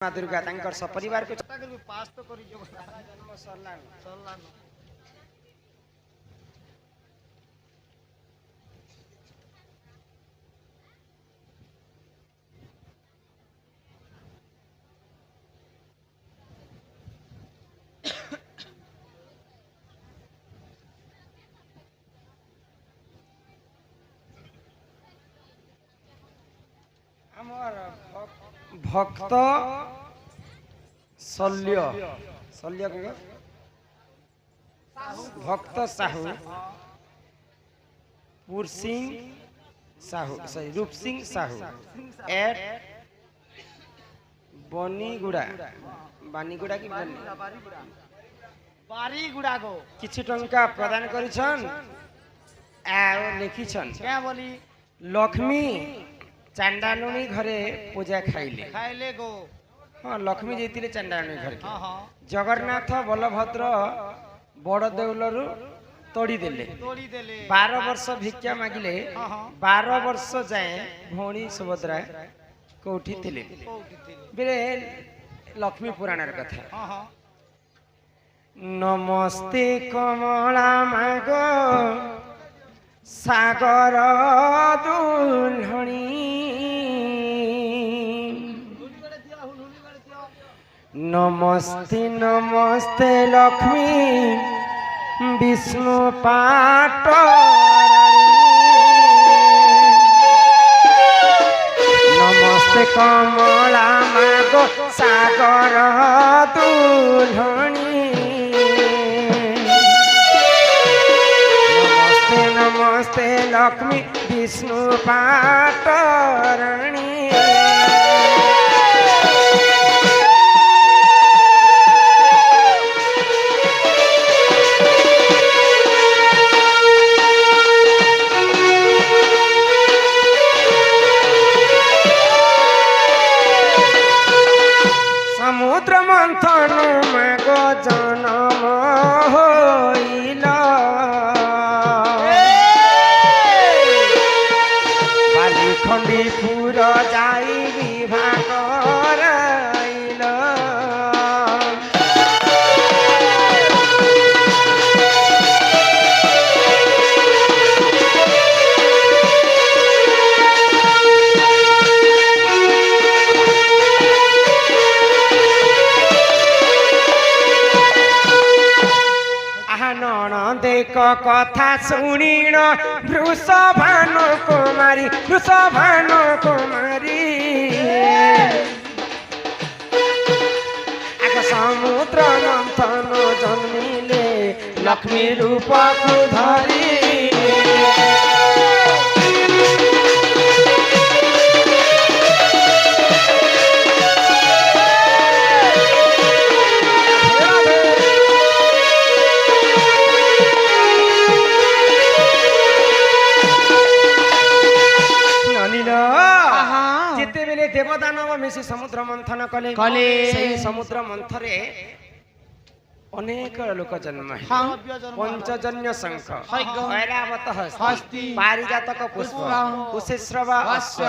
माँ दुर्गा तांकर सपरिवार को पास तो करी जो जन्म सरलान भक्त शल्य शल्य भक्त साहू पूर सिंह साहू सॉरी रूप सिंह साहू एट बनीगुड़ा बानीगुड़ा की बारीगुड़ा को किछि टंका प्रदान करिछन आ लिखिछन क्या बोली लक्ष्मी चांडानुनी घरे पूजा खाइले गो हाँ लक्ष्मी जेतिले चांडानुनी घर के हाँ हाँ जगन्नाथ बलभद्र बड़ देउलरु तोड़ी देले 12 वर्ष भिक्षा मागिले 12 वर्ष जाए भौणी सुभद्रा कोठी थिले बेले लक्ष्मी पुराण कथा नमस्ते कमला मागो सागर दुल्हनी नमस्ते नमस्ते लक्ष्मी विष्णु पाट नमस्ते कमला मागो सागर दुल्हनी नमस्ते नमस्ते लक्ष्मी विष्णु पाटरणी समुद्र मंथन में गो जन्म होइला बाली खंडीपुर जाई विवाह कराइला देख कथा शुणीण वृषभानु कुमारी आग समुद्र मंथन जन्मिले लक्ष्मी रूप को धरी देवदानव मिशी समुद्र मंथन कले से समुद्र मंथरे अनेक लोक जन्म है पंचजन्य शंख ऐरावत हस्ती पारिजातक पुष्प कुशेश्रवा अश्व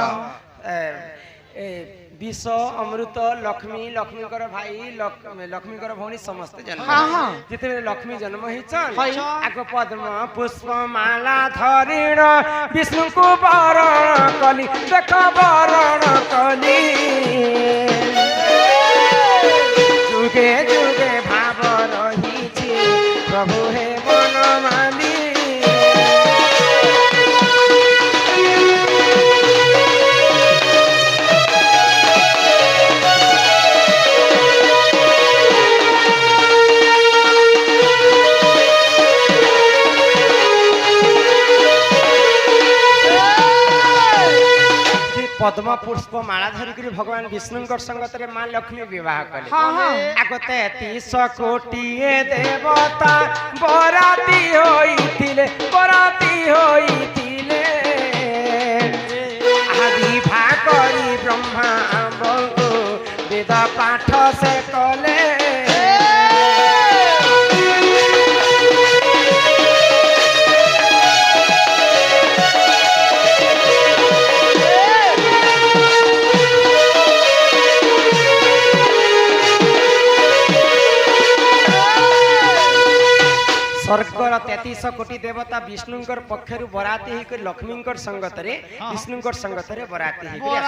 विष अमृत लक्ष्मी लक्ष्मीकर भाई लक्ष्मीकर भौणी समस्त जन्म जिते लक्ष्मी जन्म होइछन आग पद्म पुष्प माला धरिण विष्णु को वरण कली देख वरण कली जुगे जुगे भाव रही प्रभु हे बनमाली पद्म पुष्प माला धरिक भगवान विष्णु संगत माँ लक्ष्मी विवाह कले आगते 30 कोटी देवता बराती होइथिले विवाह करी ब्रह्मा वेद पाठ से कले स्वर्गर 33 कोटी देवता विष्णुंकर पक्षर बराती होकर लक्ष्मींकर संगतरे विष्णुंकर संगतरे बराती होकर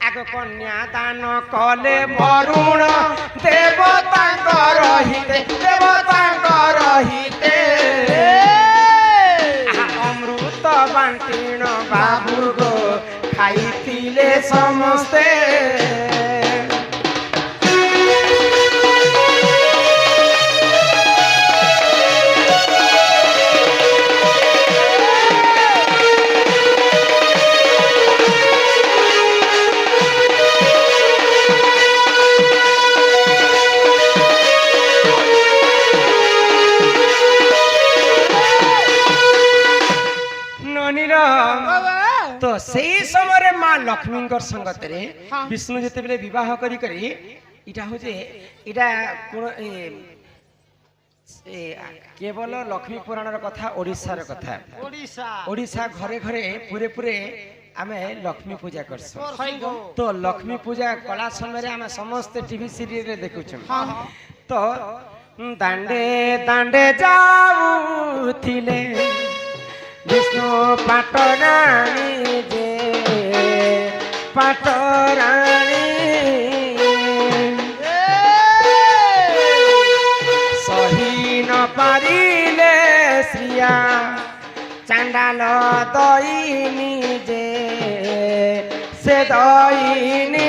आग कन्या दान कले वरुण देवतांकर हिते अमृत बांटीण बाबू गो खाइथिले समस्ते तो सही समय माँ लक्ष्मी संगत रे विष्णु जिते बेले विवाह करी करी इटा होजे इटा केवल लक्ष्मी पुराण कथा ओडिशा र कथा ओडिशा घरे घरे पूरे पूरे आमे लक्ष्मी पूजा करसो तो लक्ष्मी पूजा कला समय आमे समस्त टीवी सीरियल रे देखुछ तो दांडे दांडे जाउथिले विष्णु पाटराणी जे पाटराणी सही न पारिले श्रिया चांडाल दईनी जे से दईनी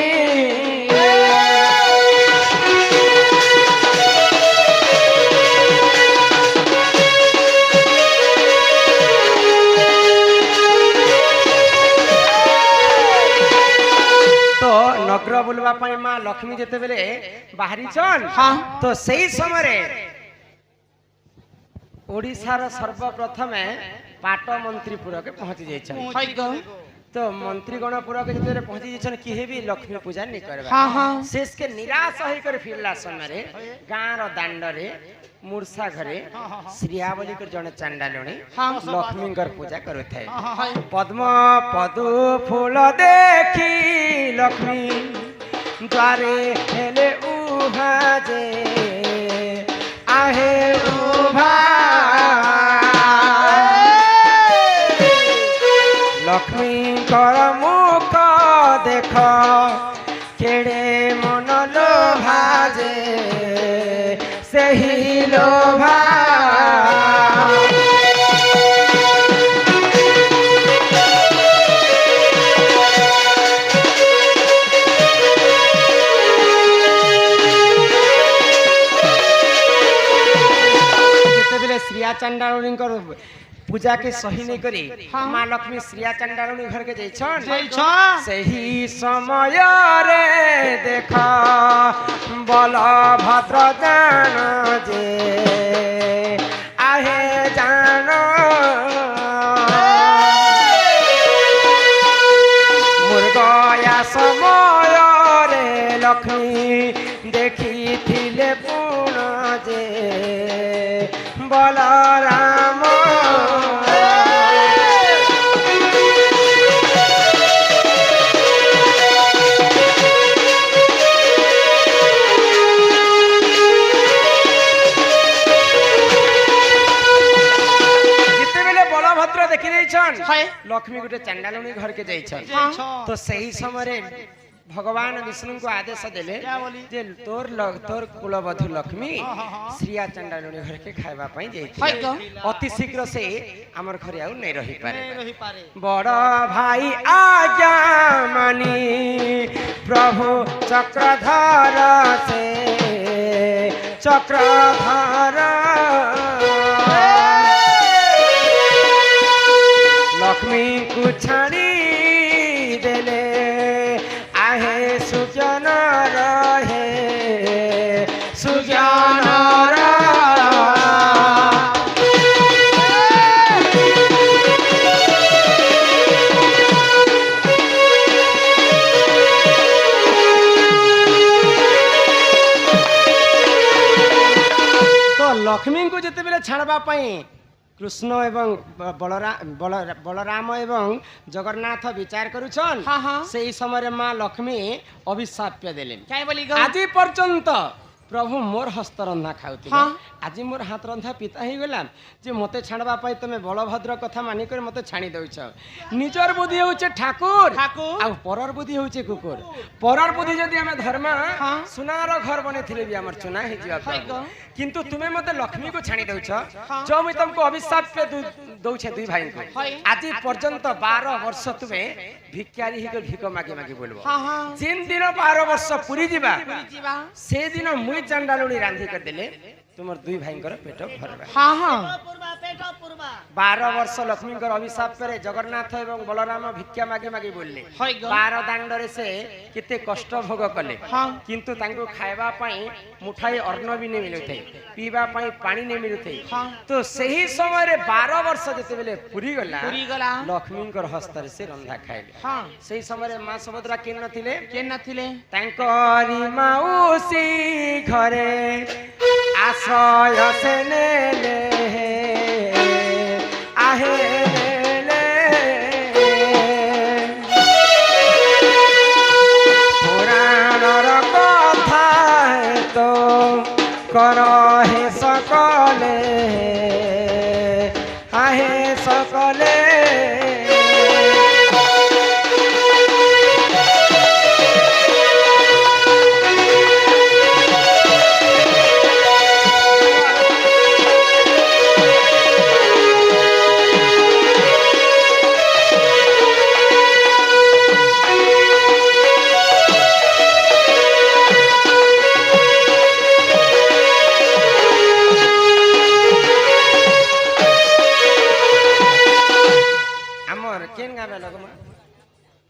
नगर बुलवा पाई माँ लक्ष्मी जेते बेले बाहरी चन तो सही समय ओडिशार सर्वप्रथम पाट मंत्रीपुर के पहुंची जाइछन तो मंत्रीगणपुर के जेते पहुंची जाइछन किहे भी लक्ष्मी पूजा नहीं करबा शेष के निराश होई कर फिरला समय गाँ रो दांड रे मूर्छा घरे श्रियावली कर जने चांडालणी लक्ष्मी पूजा करुଥାଏ पद्म पदु फूल देखी लक्ष्मी द्वारे हेले उभा जे आहे उभा लक्ष्मी कर मुख देख केड़े मन लोभा जे सही लोभा श्रिया चंडारुणी पूजा के सही नहीं करी माँ लक्ष्मी श्रिया चंडारुणी घर के जैछन सही समय रे देख बलभद्र जान जे आहे जान मुर्गया समय रे लक्ष्मी देखी थिले पुण जे बलराम देखी लक्ष्मी गोटे चांडालुणी घर के जाइछन तो सही समय भगवान विष्णु को आदेश देले जे तोर कुलवधु लक्ष्मी श्रिया चंडालुणी घर के खाइबा पई जाइथि अति शीघ्र से हमर घरे आउ नहीं रही पारे बड़ भाई आज्ञा मानी प्रभु चक्रधर से चक्रधर लक्ष्मी को छाड़ी देले आहे सुजन रहे सुजन तो लक्ष्मी को जिते बेले छाड़बा पाई कृष्ण एवं बलराम एवं जगन्नाथ विचार करुछन से समय माँ लक्ष्मी अभिशाप्य देले आज पर्यंत प्रभु मोर हस्त रंधा खाऊ आज मोर हाथ रंधा पिता ही गला जे मते छाणबा पाई तमे बलभद्र कथा मानि कर मते छाणी दउछ निजर बुद्धि होचे ठाकुर आ परर बुद्धि होचे कुकुर परर बुद्धि जदि हमें धर्म सुनार घर बने थिले भी हमर चुना ही जिया किंतु तुमे मते लक्ष्मी को छाणी दउछ जो मैं तुमको अभिशाप पे दउछे दुई भाई को आज पर्यंत 12 वर्ष तुमे भिखारी ही भिक मागी मागी बोलबो जिन दिन 12 वर्ष पूरी जीवा से दिन मुई चंडालुणी रांधी कर देले तुमर दुई भाई पेट भरबा 12 वर्ष लक्ष्मी अभिशाप करे जगन्नाथ एवं बलराम भिक्षा मागे मागे बोलले 12 दांडरे से केते कष्ट भोग कले किंतु तांको खाइबा पई मुठाई अन्न भी नहीं मिलुथे पीबा पई पानी नहीं मिलुथे तो सही समय रे 12 वर्ष जते बेले पूरी गला लक्ष्मी हस्तर से रंधा खाइले सही समय रे मां सुभद्रा केन नथिले तांकरी माउसी घरे आश्रय से ले आहे ले पुराणर कथा तो करहे सकले आहे सकले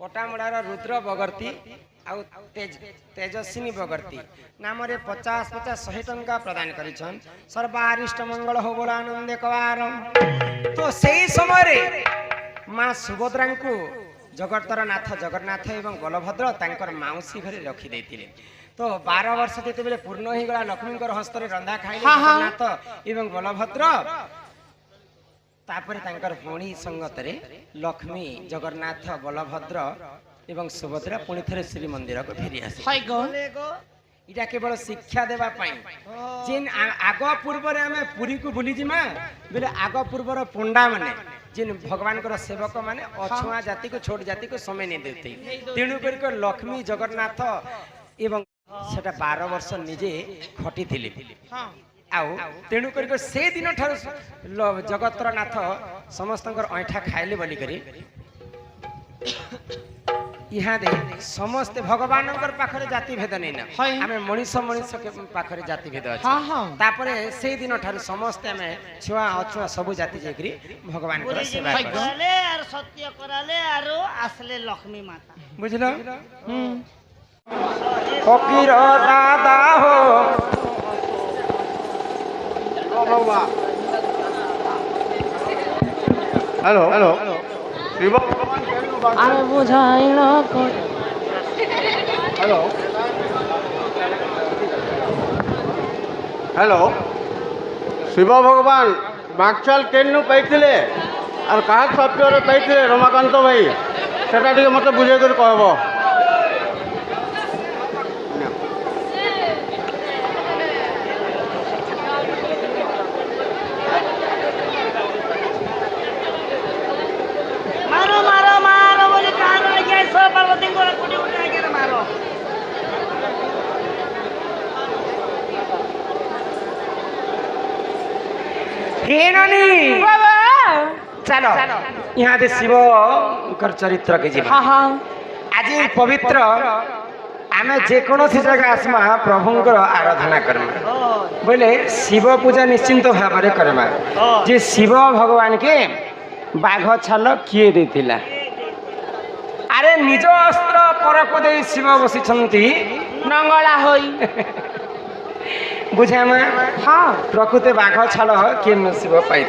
पटामुड़ार रुद्र बगर्ती आउ तेजस्विनी बगर्ती नाम रे 50-50-100 टंका प्रदान करिछन सर्वारिष्ट मंगल हो बोला आनंद कवार तो सही समय रे मां सुभद्रा को जगतर नाथ जगन्नाथ एवं बलभद्र तांकर माउसी घरे रखी देथिले तो 12 वर्ष जेते बेले पूर्ण ही गला लक्ष्मी हस्त रे रंधा खाइले जगन्नाथ एवं बलभद्र तापर तांकर भौणी संगत रे लक्ष्मी जगन्नाथ बलभद्र एवं सुभद्रा पुणी थे श्री मंदिर को फेरी आसे इटा केवल शिक्षा देवा पाई जिन आग पूर्व रे हमें पुरी को बुली जिमा बेले आग पूर्वर पंडा माने जिन भगवान को सेवक माने अछुआ जाति को छोट जाति को समय नहीं देते तेणु कर लक्ष्मी जगन्नाथ एवं सेटा 12 वर्ष निजे खटी थिले आउ तेणु कर से दिन ठार जगतर नाथ समस्त ऐठा खाइले बोली करी यहाँ दे समस्ते भगवान पाखरे जाति भेद नहीं ना आमे मनीष मनीष के पाखरे जाति भेद अछि तापरे से दिन ठार समस्ते आमे छुआ अछुआ सब जाति जेकरी भगवान को सेवा करले और सत्य कराले और आसले लक्ष्मी माता बुझलो फकीर दादा हो हेलो हेलो शिव अरे बुझाइल हेलो हेलो शिव भगवान बाक्साल केनु पाइथिले और कहा सत्य पाइथिले रमाकांत भाई सेटा टिके मते बुझे कर कहबो चलो यहाँ दे शिव कर चरित्र के जीवन आज पवित्र आमे जेकोसी जगह आसमा प्रभुंकर आराधना करमा बोले शिव पूजा निश्चिंत भाव में करमा जे शिव भगवान के बाघ छाल किए देथिला अरे निज अस्त्र परको दे शिव बसी नंगला होई बुझे में हाँ प्रकृति बाघ छाल के शिव पाई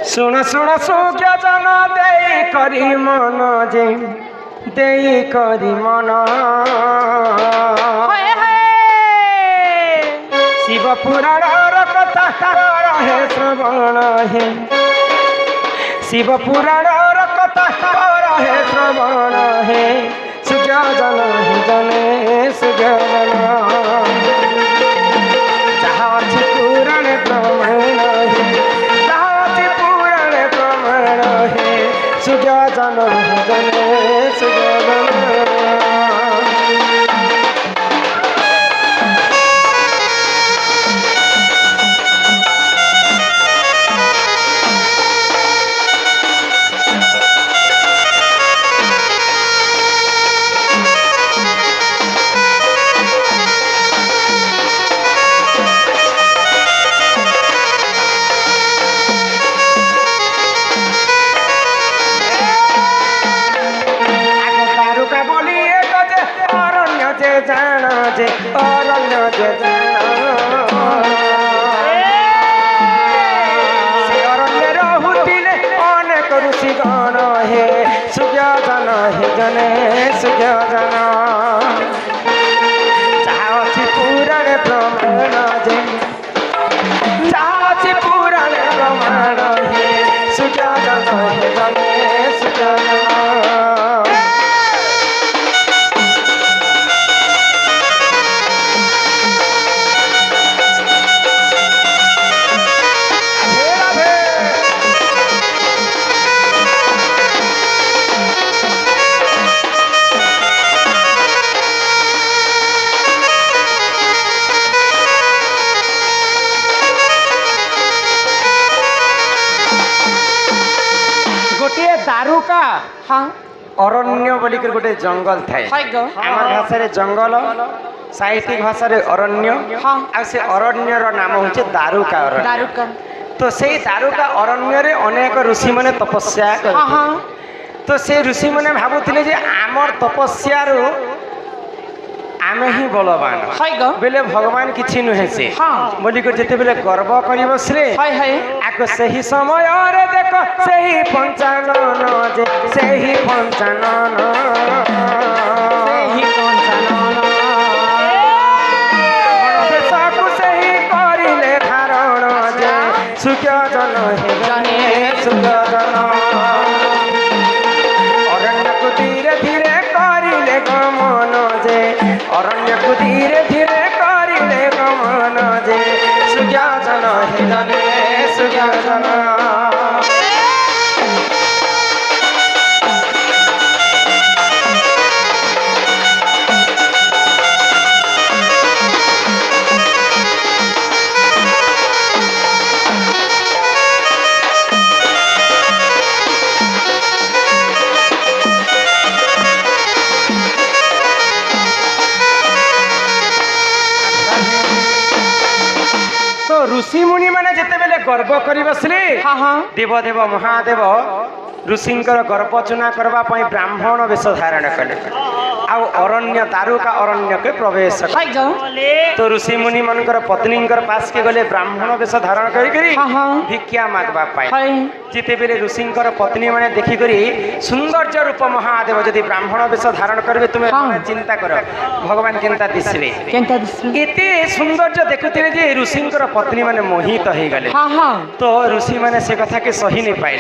सुन सुन सुख्य जन दे करी मन जे दे करी मन शिव पुराण कथा रहे श्रवण हे शिव पुराण कथा कर हे श्रवण हे सुज्ञान हि जने सुज्ञान जहाँ अछि पुराण प्रमाण हे जहाँ अछि पुराण प्रमाण हे सुज्ञान हि जने सुज्ञान जे अरण्य जे से अरण्य रहुतिले अनेक ऋषिगण हे सुज्ञान हे जने सुज्ञान जहाँ अछि पुराण प्रमाण जे जहाँ अछि पुराण प्रमाण हे सुज्ञान हे जने सुज्ञान दारुका हाँ अरण्य बोलिक गोटे जंगल थाए आम भाषा जंगल साहित्यिक भाषा अरण्य हाँ आ से अरण्यर नाम हूँ दारुका अरण्य दारुका तो से दारुका अरण्य रे अनेक ऋषि मैंने तपस्या हाँ हाँ तो से ऋषि मैंने भावुले जे आमर तपस्यार आमे ही बलवान बेले भगवान किछि नुहे से हाँ बोली को जेते बेले गर्व करी बसले हाय हाय आको सही समय रे देखो सही पंचानन जे सही पंचानन साकु सही करिले धारण जे सुख्य जन हे जने सुख्य जन अरण्य को धीरे धीरे करिले गमन जे अरण्य को धीरे धीरे करिले गमन जे सुज्ञान हे जने सुज्ञान ऋषि मुनि मैंने जिते बेले गर्व कर बसले हाँ हाँ देवदेव महादेव ऋषिंकर गर्वचना करने ब्राह्मण वेश धारण कले आउ अरण्य दारुका अरण्य के प्रवेश तो ऋषि मुनि मनकर पत्नी पास के गले ब्राह्मण वेश धारण करी भिक्षा मागवा पाए जिते बेले ऋषिंकर पत्नी मैंने देखिकरी सौंदर्य रूप महादेव जदि ब्राह्मण वेश धारण करेंगे तुम्हें चिंता कर भगवान केनता दिसबे एते सौंदर्य देखुते जे ऋषिंकर पत्नी मैंने मोहित हो गले तो ऋषि मैंने से कथा के सही नहीं पाए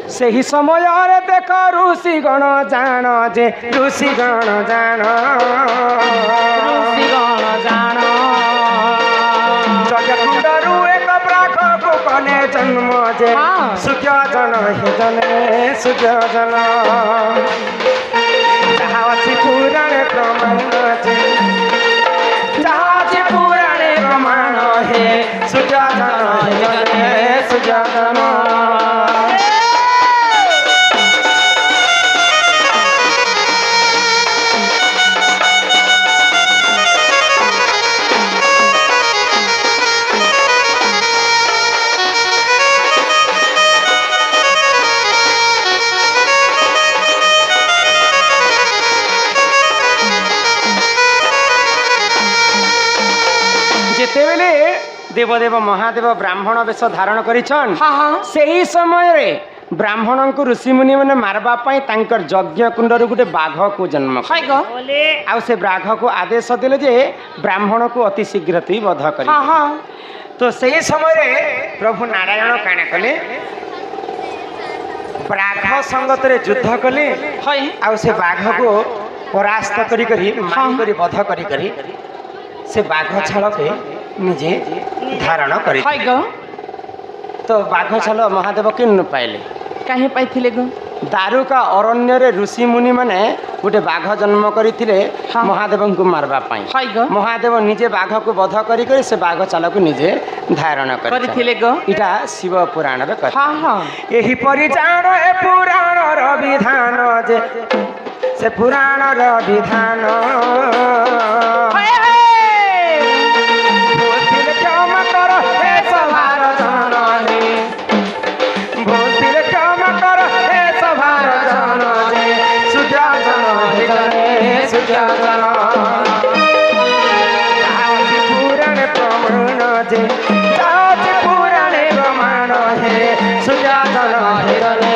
से ही समय रे देख ऋषि गण जान जे ऋषि गण जान जगकुंडरु एक प्राख को कले जन्म जे सुख्य जन हे जने सुख्य जन जहाँ अछि पुराण प्रमाण जे जहाँ अछि पुराण प्रमाण हे सुख्य जन हे जने सुख्य जन जेतेबेले देवदेव महादेव ब्राह्मण वेश धारण करिछन सेही समय रे ब्राह्मण को ऋषि मुनि मैंने मारवाई यज्ञ कुंडर गोटे बाघ को जन्म आ से बाघ को आदेश देले जे ब्राह्मण को अति शीघ्र तु वध कर তো সেই সময় প্রভু নারায়ণ কাଣା কলে বাঘ সঙ্গতরে যুদ্ধ কলে আর সে বাঘকে পরাস্ত করি মারি বধ করি সে বাঘ ছালকে নিজে ধারণ করে তো বাঘ ছাল মহাদেব কেন পাইলে কাহে পাইଥିଲେ গো দারুকা অরণ্যরে ঋষি মুনি মানে গোটে বাঘ জন্ম করে মহাদেবଙ୍କୁ মারবা পাই মহাদেব নিজে বাঘକୁ বধ করি সে বাঘ চালକୁ নিজে ধারণ କରିଥିଲେ গো এটা শিব পুরাণরে কথা এহিপরি জাণ এ পুরাণর বিধান যে সে পুরাণর বিধান ভূতিল ক্ষমা কর হে সভার জননী ভূতিল ক্ষমা কর হে সভার জননী সুজাজন হে সুজাজন আজ পুরাণ প্রমাণ যে আজ পুরাণে প্রমাণ হে সুজাজন হে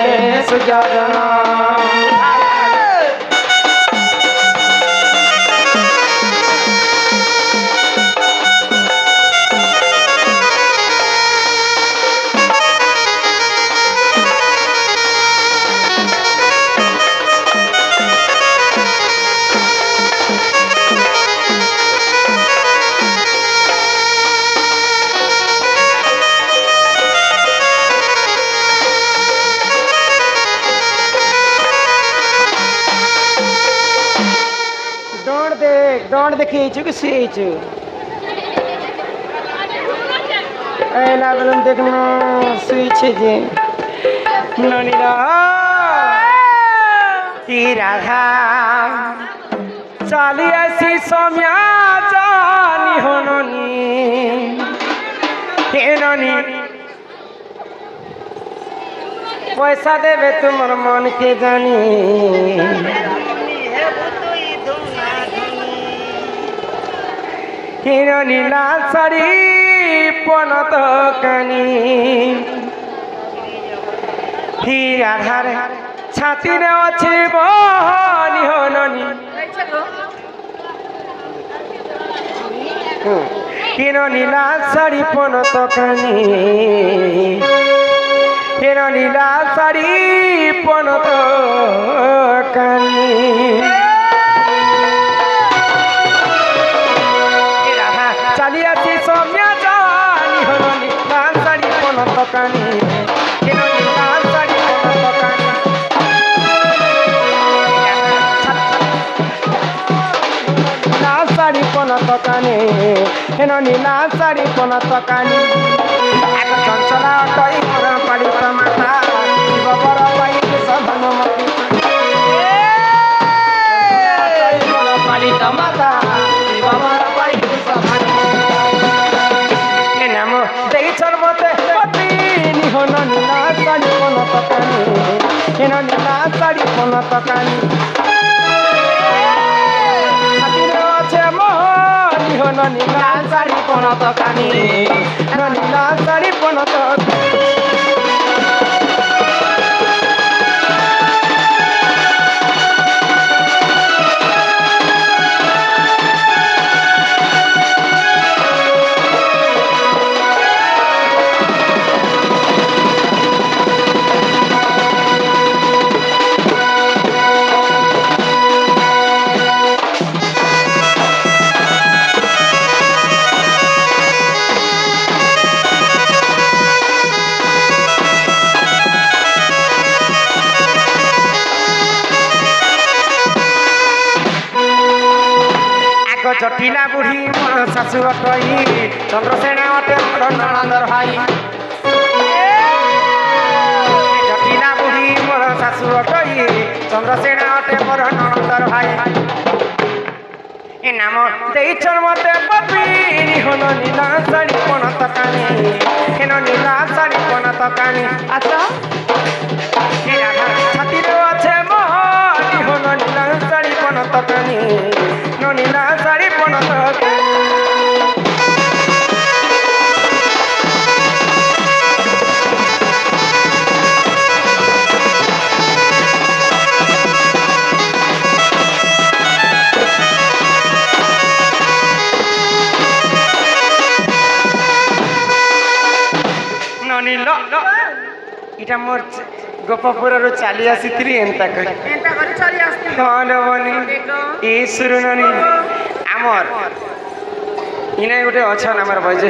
সুজাজন दौड़ देखिए कि से एला बेलन देखना सुई छे जे ननीला की राधा चाली ऐसी सौम्या जानी हो ननी हे ननी पैसा देवे तुमर मन के जानी হির নীলা শাড়ি পনত কানি হীরাধার ছাতিরে আছে বহনি হননি হির নীলা শাড়ি পনত কানি হির নীলা শাড়ি পনত কানি চালিয়াছি সৌম্যা জানি হরনি লাল শাড়ি পনত কানি কেন লাল শাড়ি পনত কানি লাল শাড়ি পনত কানি কেন লাল শাড়ি পনত কানি এক চঞ্চলা অটই মর পালিত মাতা শিব বর পাই সধন মতি পালিত মাতা শিব বর পাই সধন নীলা শাড়ি পনত কানি হেন নীলা শাড়ি পনত কানি আছে মনি হন নীলা শাড়ি পনত কানি নীলা শাড়ি পনত জটিলা বুড়ি মোর শাশু অটই চন্দ্রসেনা অটে মোর ননন্দর ভাই জটিলা বুড়ি মোর শাশু অটই চন্দ্রসেনা অটে মোর ননন্দর ভাই এ নাম দেইছর মতে পপিনি হন নীলা শাড়ি পনত কানি হেন নীলা শাড়ি পনত কানি আচ্ছা ছাতিরে আছে মনি হন নীলা শাড়ি পনত কানি নীলা শাড়ি পনত জানিল এটা মোর গোপপুরରୁ ଚାଲି ଆସିଥିଲି ଏନ୍ତା କରି ହଁ ନବନି ଏ ଶୁଣୁନନି ଆମର ଇନେ ଗୋଟେ ଅଛନ୍ ଆମର ବୈଜେଷ୍ଠ